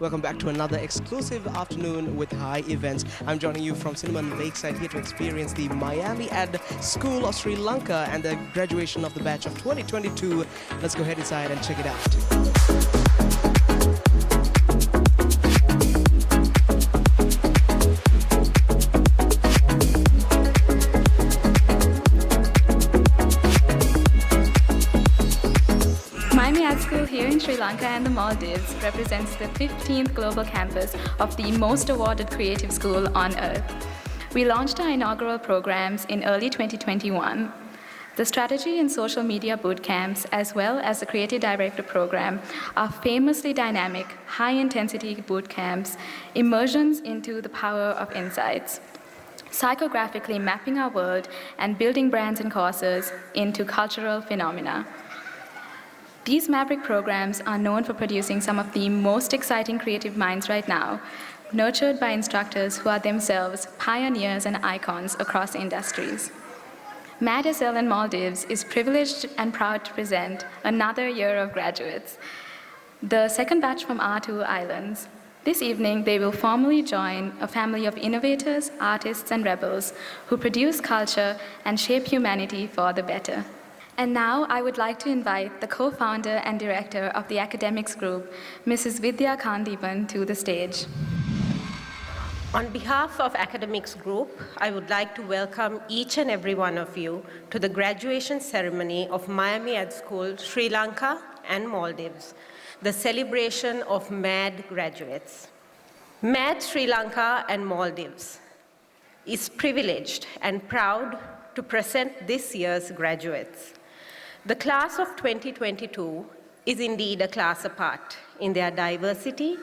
Welcome back to another exclusive afternoon with Hi Events. I'm joining you from Cinema and Lakeside here to experience the Miami Ad School of Sri Lanka and the graduation of the batch of 2022. Let's go ahead inside and check it out. School here in Sri Lanka and the Maldives represents the 15th global campus of the most awarded creative school on earth. We launched our inaugural programs in early 2021. The strategy and social media boot camps, as well as the creative director program, are famously dynamic, high-intensity boot camps, immersions into the power of insights, psychographically mapping our world and building brands and causes into cultural phenomena. These Maverick programs are known for producing some of the most exciting creative minds right now, nurtured by instructors who are themselves pioneers and icons across industries. MAD-SL in Maldives is privileged and proud to present another year of graduates, the second batch from our two islands. This evening, they will formally join a family of innovators, artists, and rebels who produce culture and shape humanity for the better. And now I would like to invite the co-founder and director of the academics group, Mrs. Vidya Kandiban, to the stage. On behalf of Academics Group, I would like to welcome each and every one of you to the graduation ceremony of Miami Ad School, Sri Lanka and Maldives, the celebration of MAD graduates. MAD Sri Lanka and Maldives is privileged and proud to present this year's graduates. The class of 2022 is indeed a class apart in their diversity,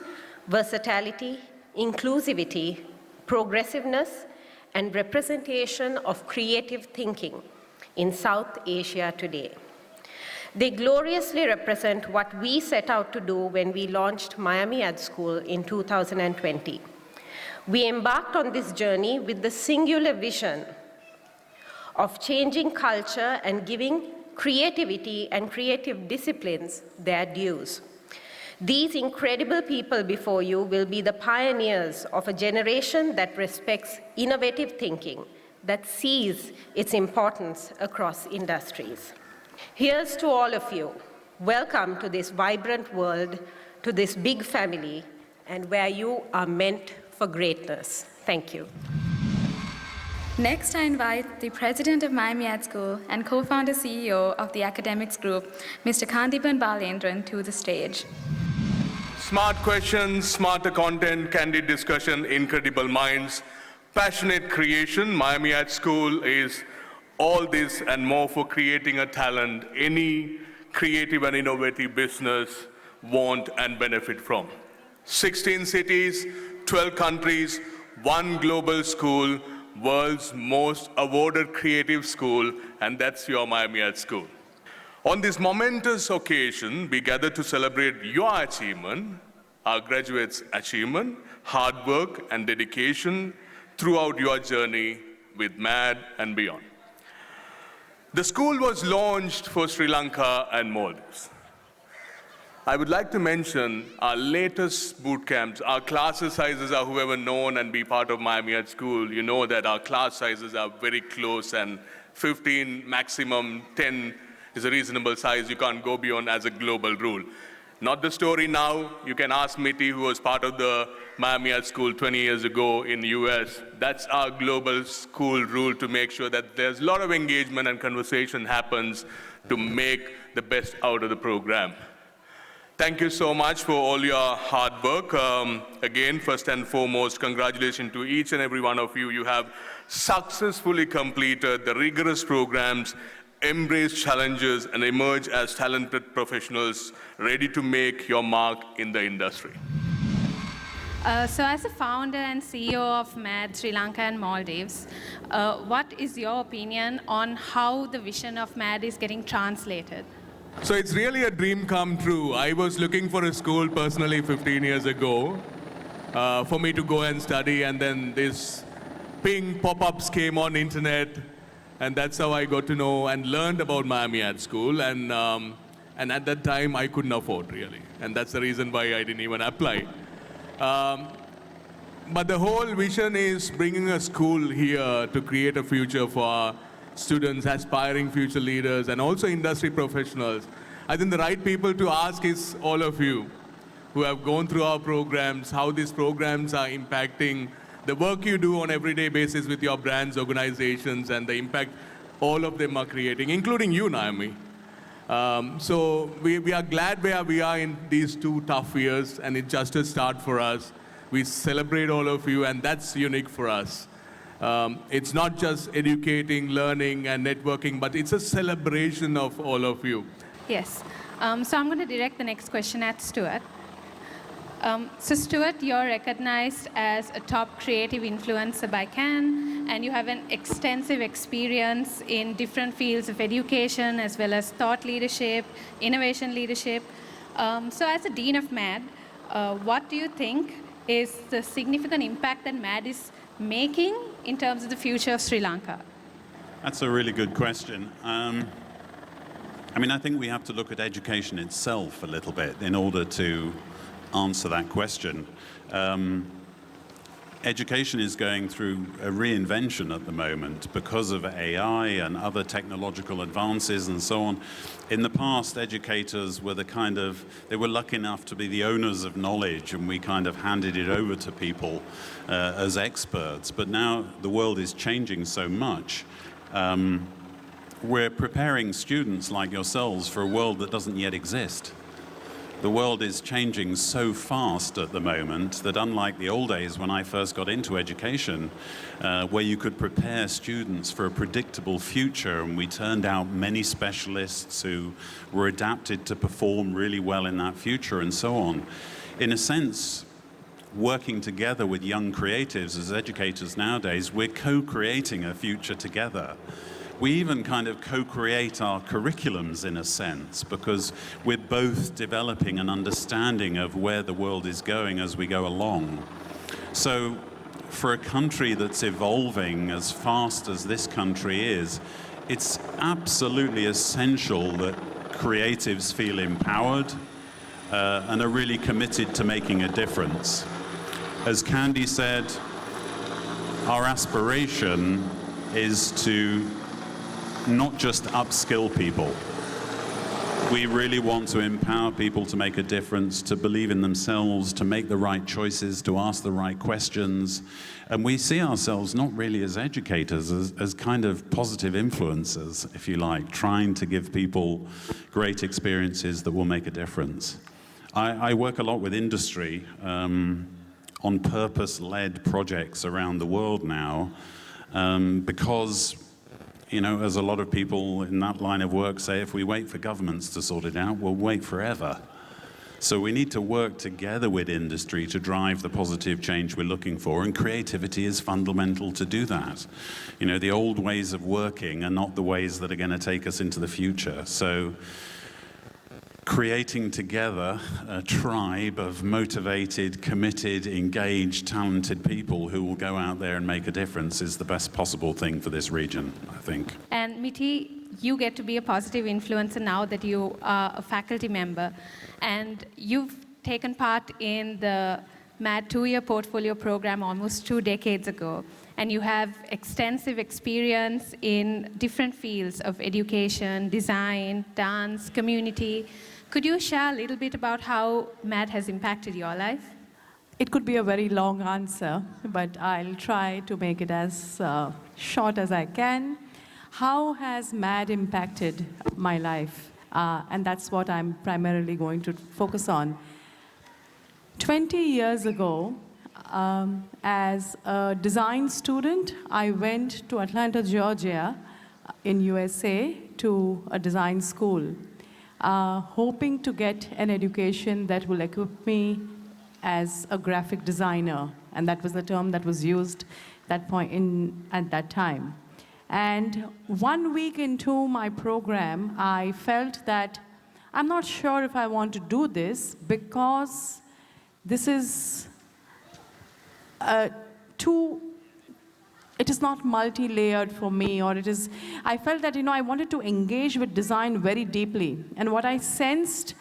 versatility, inclusivity, progressiveness, and representation of creative thinking in South Asia today. They gloriously represent what we set out to do when we launched Miami Ad School in 2020. We embarked on this journey with the singular vision of changing culture and giving creativity and creative disciplines their dues. These incredible people before you will be the pioneers of a generation that respects innovative thinking, that sees its importance across industries. Here's to all of you. Welcome to this vibrant world, to this big family, and where you are meant for greatness. Thank you. Next, I invite the president of Miami Ad School and co-founder CEO of the academics group, Mr. Kandiban Balendran, to the stage. Smart questions, smarter content, candid discussion, incredible minds, passionate creation. Miami Ad School is all this and more for creating a talent any creative and innovative business want and benefit from. 16 cities, 12 countries, one global school, world's most awarded creative school, and that's your Miami Ad School. On this momentous occasion, we gather to celebrate your achievement, our graduates' achievement, hard work, and dedication throughout your journey with MAD and beyond. The school was launched for Sri Lanka and Maldives. I would like to mention our latest boot camps. Our class sizes are, whoever known and be part of Miami Ad School, you know that our class sizes are very close, and 15 maximum, 10 is a reasonable size. You can't go beyond as a global rule. Not the story now. You can ask Mitty, who was part of the Miami Ad School 20 years ago in the US. That's our global school rule, to make sure that there's a lot of engagement and conversation happens to make the best out of the program. Thank you so much for all your hard work. Again, first and foremost, congratulations to each and every one of you. You have successfully completed the rigorous programs, embraced challenges, and emerged as talented professionals ready to make your mark in the industry. So as a founder and CEO of MAD Sri Lanka and Maldives, what is your opinion on how the vision of MAD is getting translated? So it's really a dream come true. I was looking for a school personally 15 years ago for me to go and study, and then this ping pop-ups came on internet, and that's how I got to know and learned about Miami Ad School, and at that time I couldn't afford really, and that's the reason why I didn't even apply. But the whole vision is bringing a school here to create a future for our students, aspiring future leaders, and also industry professionals. I think the right people to ask is all of you who have gone through our programs, how these programs are impacting the work you do on everyday basis with your brands, organizations, and the impact all of them are creating, including you, Naomi. So we are glad where we are in these 2 tough years, and it's just a start for us. We celebrate all of you, and that's unique for us. It's not just educating, learning, and networking, but it's a celebration of all of you. Yes. So I'm going to direct the next question at Stuart. So Stuart, you're recognized as a top creative influencer by Cannes, and you have an extensive experience in different fields of education as well as thought leadership, innovation leadership. So as a Dean of MAD, what do you think is the significant impact that MAD is making in terms of the future of Sri Lanka? That's a really good question. I mean, I think we have to look at education itself a little bit in order to answer that question. Education is going through a reinvention at the moment because of AI and other technological advances and so on. In the past, educators were they were lucky enough to be the owners of knowledge, and we kind of handed it over to people as experts. But now the world is changing so much. We're preparing students like yourselves for a world that doesn't yet exist. The world is changing so fast at the moment that, unlike the old days when I first got into education, where you could prepare students for a predictable future, and we turned out many specialists who were adapted to perform really well in that future and so on. In a sense, working together with young creatives as educators nowadays, we're co-creating a future together. We even kind of co-create our curriculums in a sense, because we're both developing an understanding of where the world is going as we go along. So for a country that's evolving as fast as this country is, it's absolutely essential that creatives feel empowered and are really committed to making a difference. As Candy said, our aspiration is to not just upskill people. We really want to empower people to make a difference, to believe in themselves, to make the right choices, to ask the right questions. And we see ourselves not really as educators, as kind of positive influencers, if you like, trying to give people great experiences that will make a difference. I work a lot with industry on purpose-led projects around the world now, because you know, as a lot of people in that line of work say, if we wait for governments to sort it out, we'll wait forever. So we need to work together with industry to drive the positive change we're looking for, and creativity is fundamental to do that. You know, the old ways of working are not the ways that are going to take us into the future. So creating together a tribe of motivated, committed, engaged, talented people who will go out there and make a difference is the best possible thing for this region, I think. And Miti, you get to be a positive influencer now that you are a faculty member, and you've taken part in the MAD 2-year portfolio program almost 2 decades ago, and you have extensive experience in different fields of education, design, dance, community. Could you share a little bit about how MAD has impacted your life? It could be a very long answer, but I'll try to make it as short as I can. How has MAD impacted my life? And that's what I'm primarily going to focus on. 20 years ago, as a design student, I went to Atlanta, Georgia, in USA, to a design school, hoping to get an education that will equip me as a graphic designer, and that was the term that was used at that time. And 1 week into my program, I felt that I'm not sure if I want to do this, because this is it is not multi-layered for me, or I felt that, I wanted to engage with design very deeply. And what I sensed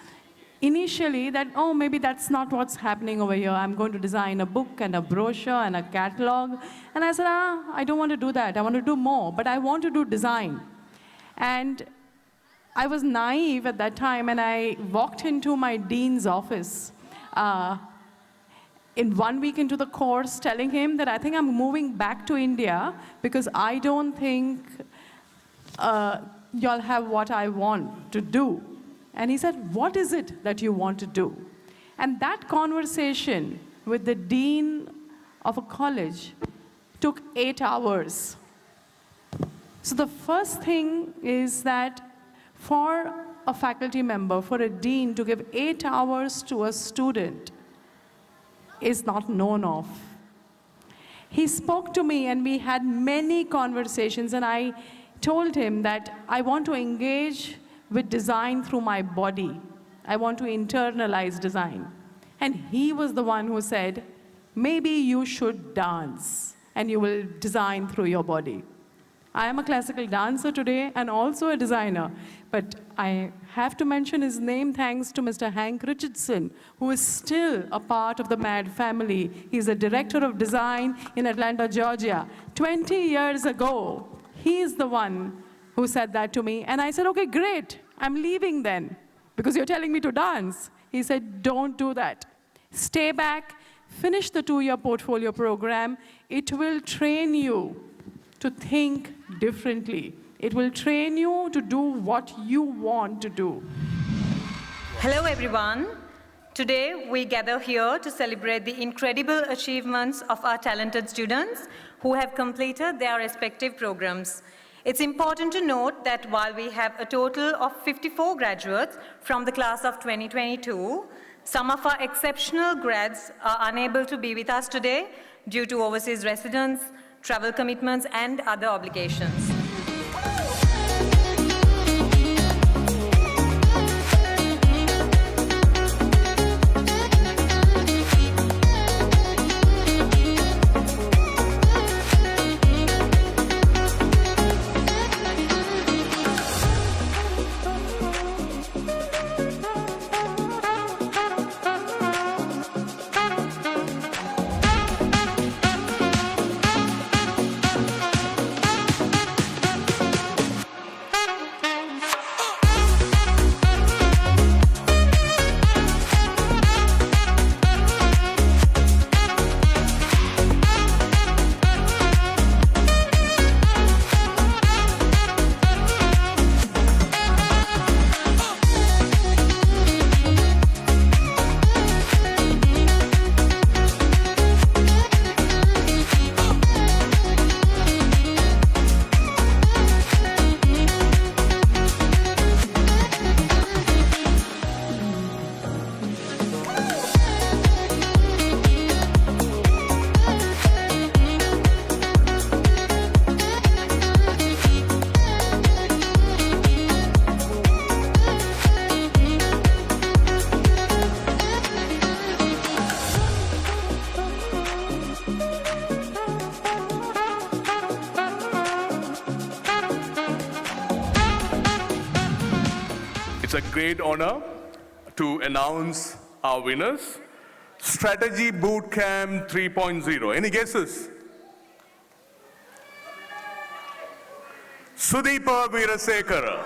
initially that, oh, maybe that's not what's happening over here. I'm going to design a book and a brochure and a catalog. And I said, I don't want to do that. I want to do more, but I want to do design. And I was naive at that time, and I walked into my dean's office in 1 week into the course, telling him that I think I'm moving back to India because I don't think y'all have what I want to do. And he said, what is it that you want to do? And that conversation with the dean of a college took 8 hours. So the first thing is that for a faculty member, for a dean to give 8 hours to a student is not known of. He spoke to me and we had many conversations, and I told him that I want to engage with design through my body. I want to internalize design. And he was the one who said, maybe you should dance and you will design through your body. I am a classical dancer today and also a designer, but I have to mention his name thanks to Mr. Hank Richardson, who is still a part of the MAD family. He's a director of design in Atlanta, Georgia. 20 years ago, he's the one who said that to me, and I said, okay, great, I'm leaving then, because you're telling me to dance. He said, don't do that. Stay back, finish the 2-year portfolio program. It will train you to think differently. It will train you to do what you want to do. Hello, everyone. Today, we gather here to celebrate the incredible achievements of our talented students who have completed their respective programs. It's important to note that while we have a total of 54 graduates from the class of 2022, some of our exceptional grads are unable to be with us today due to overseas residence, travel commitments, and other obligations. It's a great honor to announce our winners. Strategy Bootcamp 3.0. Any guesses? Sudeepa Veerasekara.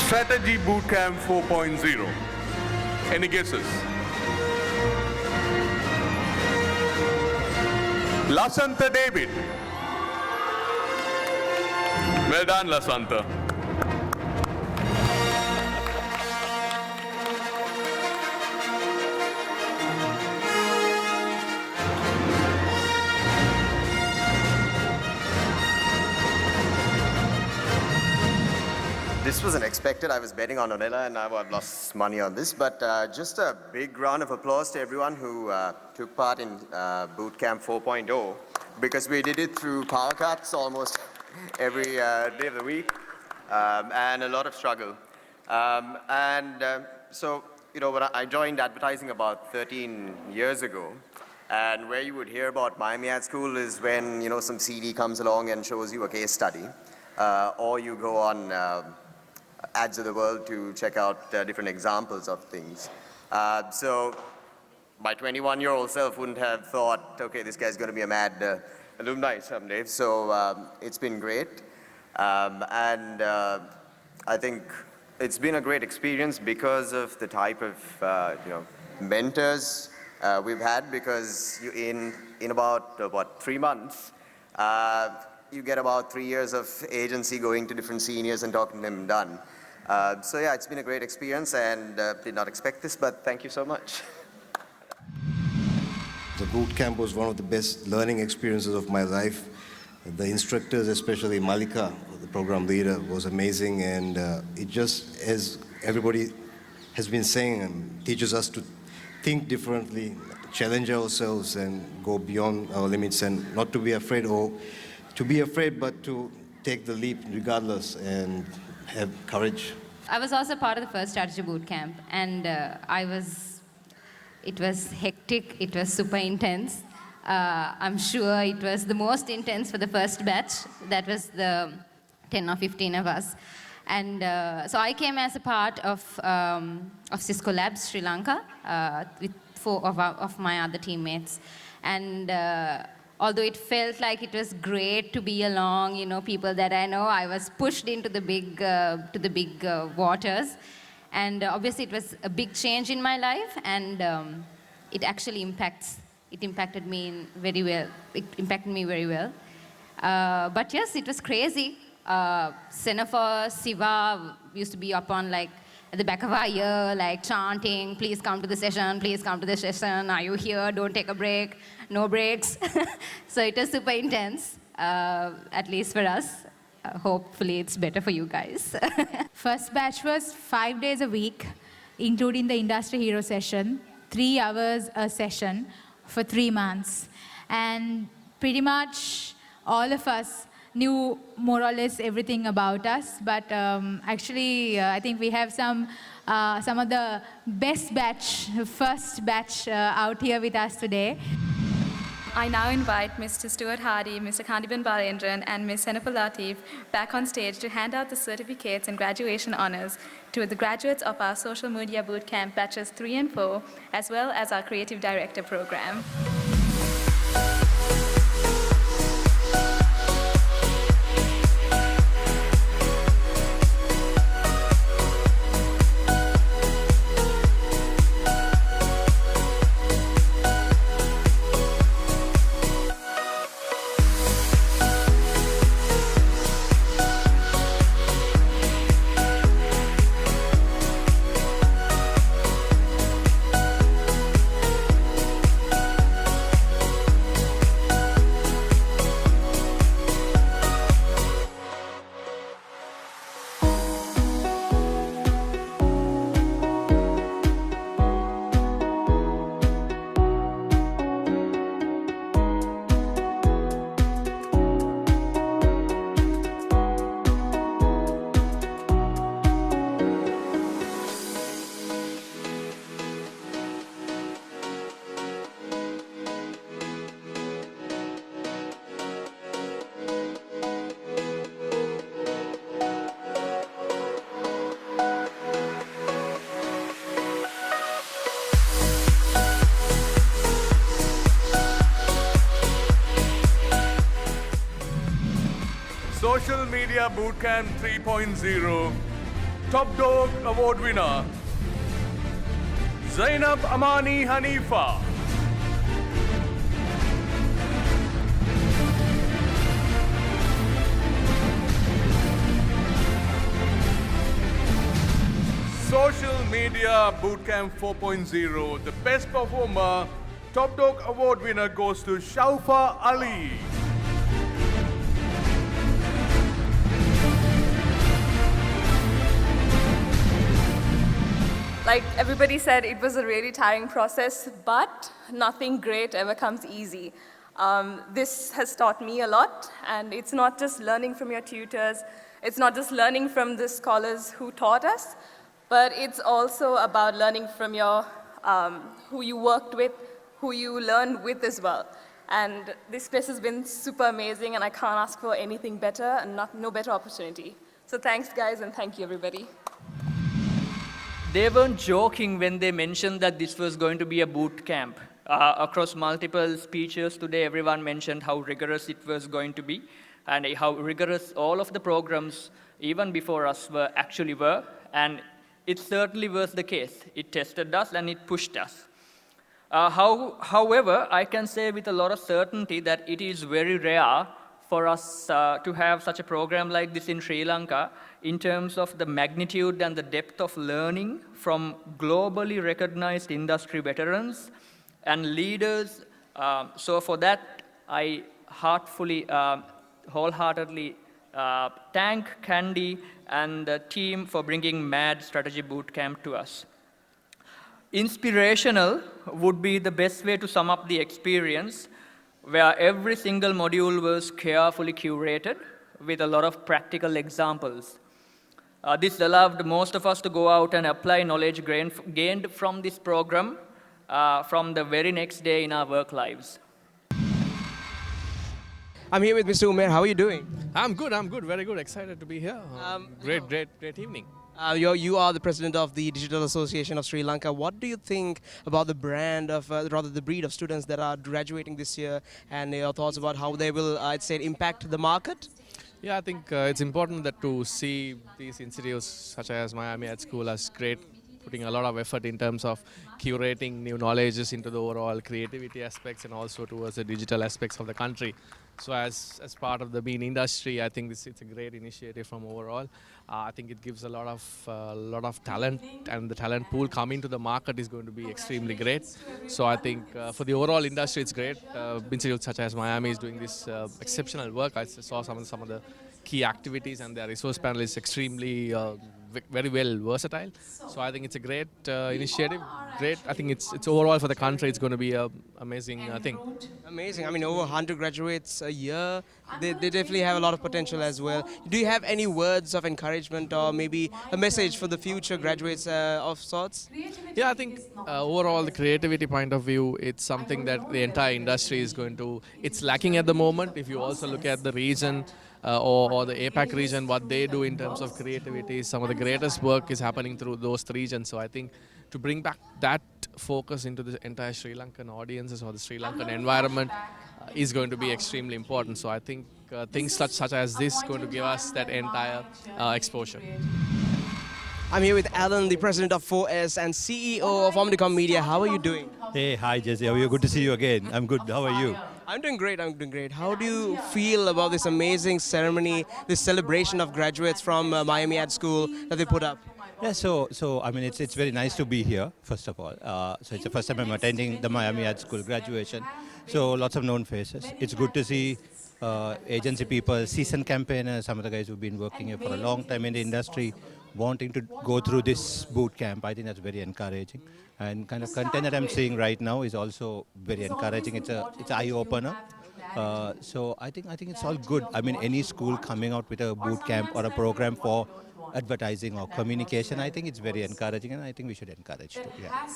Strategy Bootcamp 4.0. Any guesses? Lasanta David. Well done, Lasanta. This was unexpected. I was betting on Onella and now I've lost money on this. But just a big round of applause to everyone who took part in Bootcamp 4.0, because we did it through power cuts, almost every day of the week, and a lot of struggle. So, when I joined advertising about 13 years ago, and where you would hear about Miami Ad School is when, some CD comes along and shows you a case study, or you go on Ads of the World to check out different examples of things. So my 21-year-old self wouldn't have thought, okay, this guy's going to be a mad alumni someday. So it's been great. I think it's been a great experience because of the type of mentors we've had, because in about 3 months, you get about 3 years of agency going to different seniors and talking to them done. So yeah, it's been a great experience, and did not expect this, but thank you so much. The boot camp was one of the best learning experiences of my life. The instructors, especially Malika, the program leader, was amazing, and it just, as everybody has been saying, teaches us to think differently, challenge ourselves, and go beyond our limits, and not to be afraid, or to be afraid, but to take the leap regardless, and have courage. I was also part of the first strategy boot camp, and it was hectic, it was super intense. I'm sure it was the most intense for the first batch. That was the 10 or 15 of us. And so I came as a part of Cisco Labs Sri Lanka with 4 of my other teammates. And although it felt like it was great to be along, people that I know, I was pushed into the big waters. And obviously it was a big change in my life, and it actually impacted me very well. It impacted me very well. But yes, it was crazy. Senafor, Siva used to be up on at the back of our ear, chanting, please come to the session, please come to the session, are you here, don't take a break, no breaks. So it was super intense, at least for us. Hopefully it's better for you guys. First batch was 5 days a week, including the Industry Hero session, 3 hours a session for 3 months. And pretty much all of us knew more or less everything about us, but actually I think we have some of the best first batch out here with us today. I now invite Mr. Stuart Hardy, Mr. Kandiban Balendran, and Ms. Senafor Latif back on stage to hand out the certificates and graduation honors to the graduates of our Social Media Bootcamp batches 3 and 4, as well as our Creative Director program. Social Media Bootcamp 3.0 Top Dog Award winner, Zainab Amani Hanifa. Social Media Bootcamp 4.0, the best performer, Top Dog Award winner goes to Shaufa Ali. Like everybody said, it was a really tiring process, but nothing great ever comes easy. This has taught me a lot, and it's not just learning from your tutors, it's not just learning from the scholars who taught us, but it's also about learning from your, who you worked with, who you learned with as well. And this place has been super amazing, and I can't ask for anything better and no better opportunity. So thanks, guys, and thank you, everybody. They weren't joking when they mentioned that this was going to be a boot camp. Across multiple speeches today, everyone mentioned how rigorous it was going to be and how rigorous all of the programs, even before us, actually were. And it certainly was the case. It tested us and it pushed us. However, I can say with a lot of certainty that it is very rare for us to have such a program like this in Sri Lanka in terms of the magnitude and the depth of learning from globally recognized industry veterans and leaders. So for that, I wholeheartedly thank Candy and the team for bringing MAD Strategy Bootcamp to us. Inspirational would be the best way to sum up the experience, where every single module was carefully curated with a lot of practical examples. This allowed most of us to go out and apply knowledge gained from this program from the very next day in our work lives. I'm here with Mr. Umer. How are you doing? I'm good, very good. Excited to be here. Great evening. You are the president of the Digital Association of Sri Lanka. What do you think about the brand of, rather the breed of students that are graduating this year, and your thoughts about how they will, I'd say, impact the market? Yeah, I think it's important that to see these institutes such as Miami Ed School as great, putting a lot of effort in terms of curating new knowledges into the overall creativity aspects and also towards the digital aspects of the country. So as part of the bean industry, I think it's a great initiative from overall. I think it gives a lot of talent, and the talent pool coming to the market is going to be extremely great. So I think for the overall industry, it's great. Institutes such as Miami is doing this exceptional work. I saw some of the key activities, and their resource panel is extremely very well versatile. So I think it's a great initiative. Great. I think it's overall for the country, it's going to be an amazing thing. Amazing. I mean, over 100 graduates a year. They definitely have a lot of potential as well. Do you have any words of encouragement or maybe a message for the future graduates of sorts? Yeah, I think overall the creativity point of view, it's something that the entire industry is going to, it's lacking at the moment. If you also look at the region or the APAC region, what they do in terms of creativity, some of the greatest work is happening through those regions. So I think to bring back that focus into the entire Sri Lankan audiences or the Sri Lankan environment is going to be extremely important. So I think things such as this going to give us that entire exposure. I'm here with Alan, the president of 4S and CEO of Omnicom Media. How are you doing? Hey, hi Jesse. How are you? Good to see you again. I'm good. How are you? I'm doing great. How do you feel about this amazing ceremony, this celebration of graduates from Miami Ed School that they put up? Yeah, so I mean, it's very nice to be here, first of all. So it's the first time I'm attending the Miami Ed School graduation. So lots of known faces. It's good to see agency people, seasoned campaigners, some of the guys who've been working here for a long time in the industry, wanting to go through this boot camp. I think that's very encouraging. And kind of content that I'm seeing right now is also very encouraging. It's an eye-opener. So I think it's all good. I mean, any school coming out with a boot camp or a program for advertising or communication, I think it's very encouraging, and I think we should encourage too. Yeah.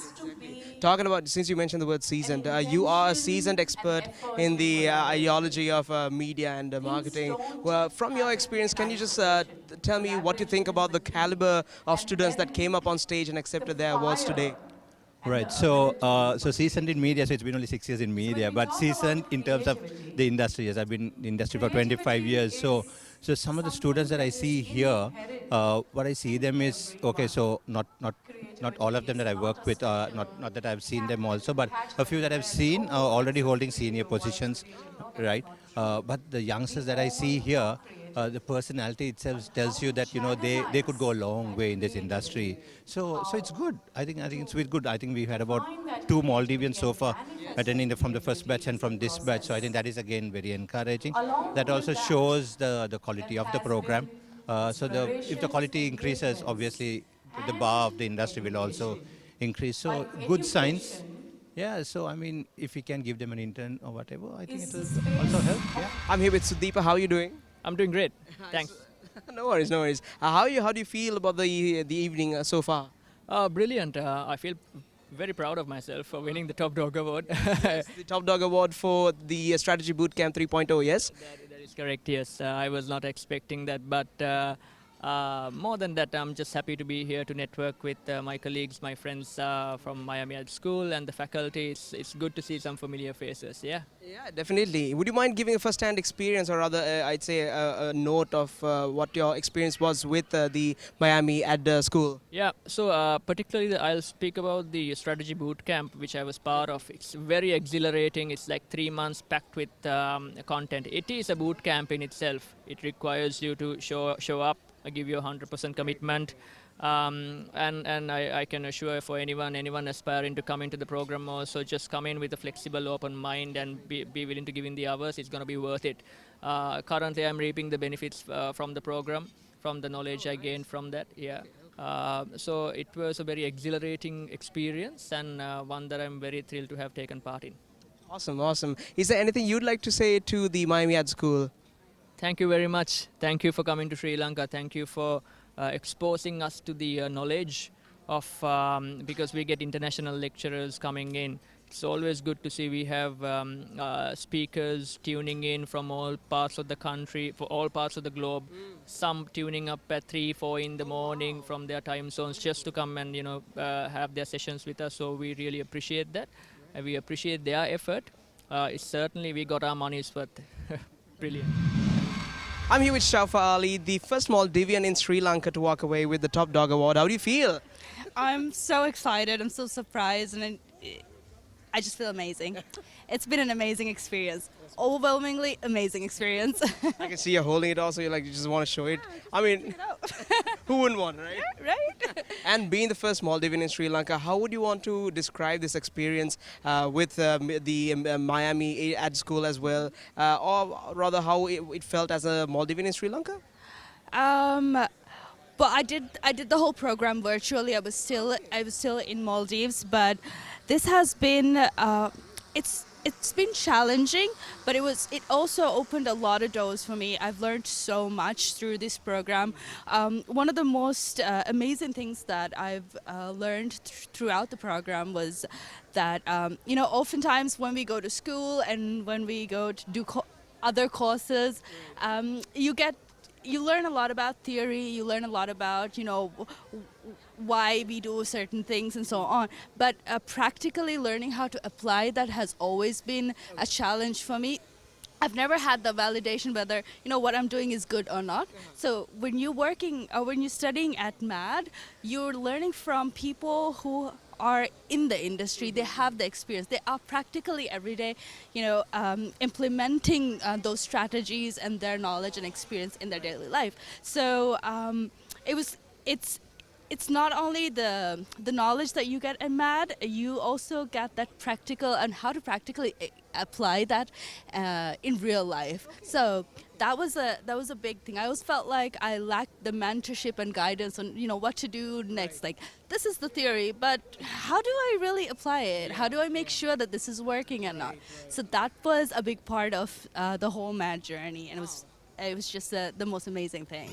Talking about, since you mentioned the word seasoned, you are a seasoned expert in the ideology of media and marketing. Well, from your experience, can you just tell me what you think about the caliber of students that came up on stage and accepted their awards today? Right. So seasoned in media. So it's been only 6 years in media, but seasoned in terms of the industry. Yes, I've been in the industry for 25 years. So some of the students that I see here, what I see them is okay. So not all of them that I worked with, not that I've seen them also, but a few that I've seen are already holding senior positions, right? But the youngsters that I see here, the personality itself tells you that they could go a long way in this industry. So it's good. I think it's really good. I think we've had about 2 Maldivians so far attending from the first batch and from this batch. So I think that is again very encouraging. That also shows the quality of the program. So if the quality increases, obviously the bar of the industry will also increase. So good signs. Yeah, so I mean, if we can give them an intern or whatever, I think it will also help. Yeah. I'm here with Sudeepa. How are you doing? I'm doing great. Thanks. No worries, no worries. How do you feel about the evening so far? Brilliant. I feel very proud of myself for winning the Top Dog Award. Yes, the Top Dog Award for the Strategy Bootcamp 3.0. Yes. That is correct, yes. I was not expecting that, but more than that, I'm just happy to be here to network with my colleagues, my friends from Miami Ed School and the faculty. It's good to see some familiar faces, yeah. Yeah, definitely. Would you mind giving a first-hand experience, or rather, I'd say a note of what your experience was with the Miami Ed School? Yeah, so particularly I'll speak about the strategy boot camp, which I was part of. It's very exhilarating. It's like 3 months packed with content. It is a boot camp in itself. It requires you to show up, give you 100% commitment. And I can assure for anyone aspiring to come into the program also, just come in with a flexible, open mind and be willing to give in the hours. It's going to be worth it. Currently, I'm reaping the benefits from the program, from the knowledge I gained from that. Yeah. So it was a very exhilarating experience and one that I'm very thrilled to have taken part in. Awesome, awesome. Is there anything you'd like to say to the Miami Ed School? Thank you very much. Thank you for coming to Sri Lanka. Thank you for exposing us to the knowledge of, because we get international lecturers coming in. It's always good to see we have speakers tuning in from all parts of the country, for all parts of the globe. Some tuning up at 3, 4 in the morning from their time zones just to come and have their sessions with us. So we really appreciate that. We appreciate their effort. It's certainly we got our money's worth. Brilliant. I'm here with Shaufa Ali, the first Maldivian in Sri Lanka to walk away with the Top Dog Award. How do you feel? I'm so excited. I'm so surprised, and I just feel amazing. It's been an amazing experience. Overwhelmingly amazing experience. I can see you're holding it also. You just want to show it. I mean, who wouldn't want, right? Yeah, right? And being the first Maldivian in Sri Lanka, how would you want to describe this experience with the Miami Ed School as well, or rather how it felt as a Maldivian in Sri Lanka? But I did the whole program virtually. I was still in Maldives, but this has been it's been challenging, but it also opened a lot of doors for me. I've learned so much through this program. One of the most amazing things that I've learned throughout the program was that oftentimes when we go to school and when we go to do other courses, you learn a lot about theory, you learn a lot about, why we do certain things and so on. But practically learning how to apply that has always been a challenge for me. I've never had the validation whether, what I'm doing is good or not. So when you're working or when you're studying at MAD, you're learning from people who are in the industry. They have the experience. They are practically every day, implementing those strategies and their knowledge and experience in their daily life. So it's not only the knowledge that you get at MAD, you also get that practical and how to practically apply that in real life. So that was a big thing. I always felt like I lacked the mentorship and guidance on what to do next. Like, this is the theory, but how do I really apply it? How do I make sure that this is working or not? So that was a big part of the whole MAD journey, and it was just the most amazing thing.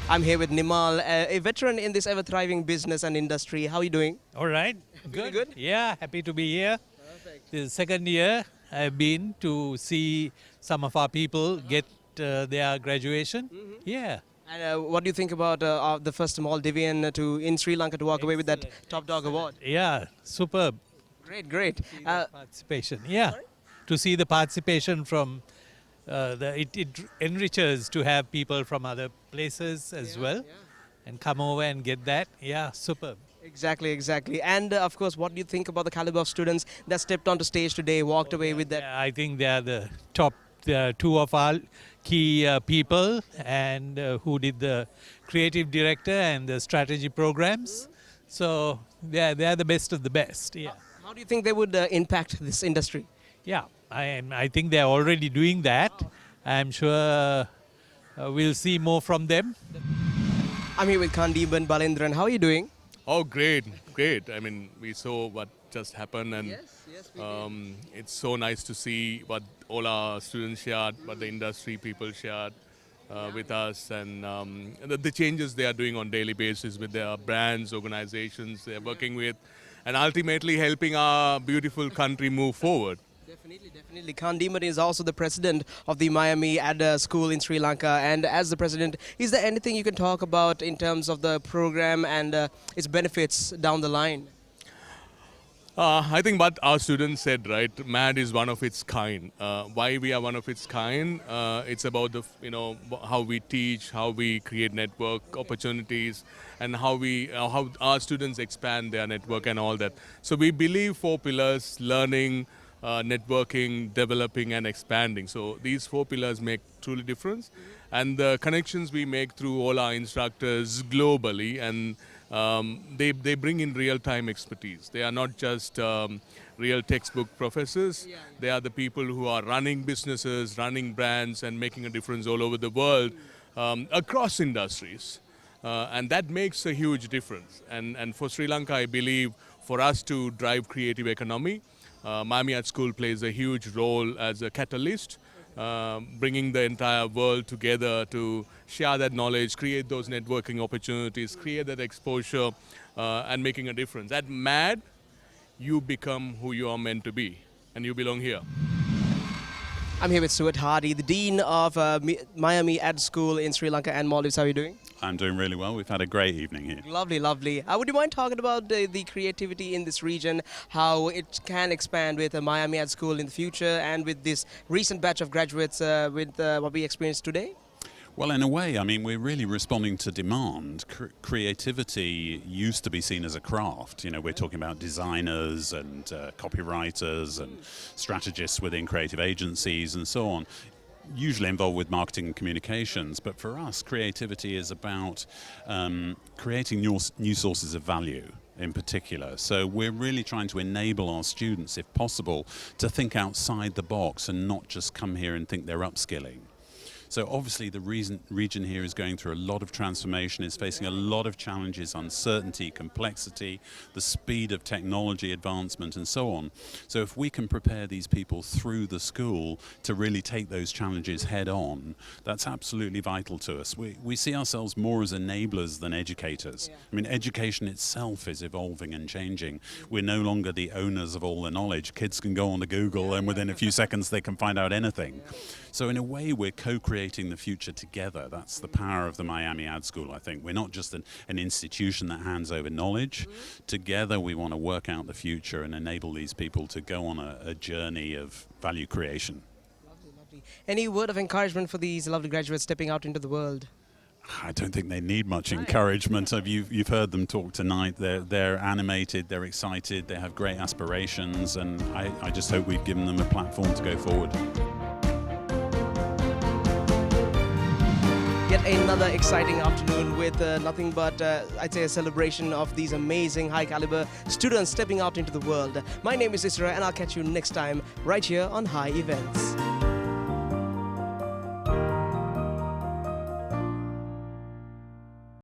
I'm here with Nimal, a veteran in this ever-thriving business and industry. How are you doing? All right. Good. Good? Yeah, happy to be here. Perfect. This is the second year I've been to see some of our people get their graduation. Mm-hmm. Yeah. And what do you think about the first Maldivian in Sri Lanka to walk away with that Top Dog Award? Yeah, superb. Great, great. Participation. Yeah. Sorry? To see the participation from it enriches to have people from other places as well and come over and get that. Yeah, superb. Exactly, exactly. And of course, what do you think about the caliber of students that stepped onto stage today, walked away with that? Yeah, I think they are the top two of our key people and who did the creative director and the strategy programs. So they are the best of the best. Yeah. How do you think they would impact this industry? Yeah, I think they're already doing that. I'm sure we'll see more from them. I'm here with Kandeep and Balendran. How are you doing? Oh, great, great. I mean, we saw what just happened, and it's so nice to see what all our students shared, what the industry people shared with us, and the changes they are doing on daily basis with their brands, organizations they're working with, and ultimately helping our beautiful country move forward. Definitely. Kandeep is also the president of the Miami Ad School in Sri Lanka. And as the president, is there anything you can talk about in terms of the program and its benefits down the line? I think what our students said, right? MAD is one of its kind. Why we are one of its kind? It's about the how we teach, how we create network opportunities, and how how our students expand their network and all that. So we believe 4 pillars: learning, networking, developing, and expanding. So these 4 pillars make truly difference, and the connections we make through all our instructors globally, and they bring in real-time expertise. They are not just real textbook professors. They are the people who are running businesses, running brands, and making a difference all over the world, across industries. And that makes a huge difference. And for Sri Lanka, I believe, for us to drive creative economy, Miami Ad School plays a huge role as a catalyst, bringing the entire world together to share that knowledge, create those networking opportunities, create that exposure, and making a difference. At MAD, you become who you are meant to be, and you belong here. I'm here with Stuart Hardy, the Dean of Miami Ad School in Sri Lanka and Maldives. How are you doing? I'm doing really well. We've had a great evening here. Lovely, lovely. Would you mind talking about the creativity in this region, how it can expand with Miami Ad School in the future and with this recent batch of graduates with what we experienced today? Well, in a way, I mean, we're really responding to demand. Creativity used to be seen as a craft. You know, we're talking about designers and copywriters and strategists within creative agencies and so on, usually involved with marketing and communications. But for us, creativity is about creating new sources of value in particular. So we're really trying to enable our students, if possible, to think outside the box and not just come here and think they're upskilling. So obviously the region here is going through a lot of transformation, is facing a lot of challenges, uncertainty, complexity, the speed of technology advancement and so on. So if we can prepare these people through the school to really take those challenges head on, that's absolutely vital to us. We see ourselves more as enablers than educators. Yeah. I mean, education itself is evolving and changing. We're no longer the owners of all the knowledge. Kids can go on to Google and within a few seconds they can find out anything. So in a way, we're co-creating the future together. That's the power of the Miami Ad School, I think. We're not just an institution that hands over knowledge. Together, we want to work out the future and enable these people to go on a journey of value creation. Lovely, lovely. Any word of encouragement for these lovely graduates stepping out into the world? I don't think they need much encouragement. You've heard them talk tonight. They're animated, they're excited, they have great aspirations, and I just hope we've given them a platform to go forward. Yet another exciting afternoon with nothing but, I'd say, a celebration of these amazing high-caliber students stepping out into the world. My name is Isra, and I'll catch you next time right here on Hi Events.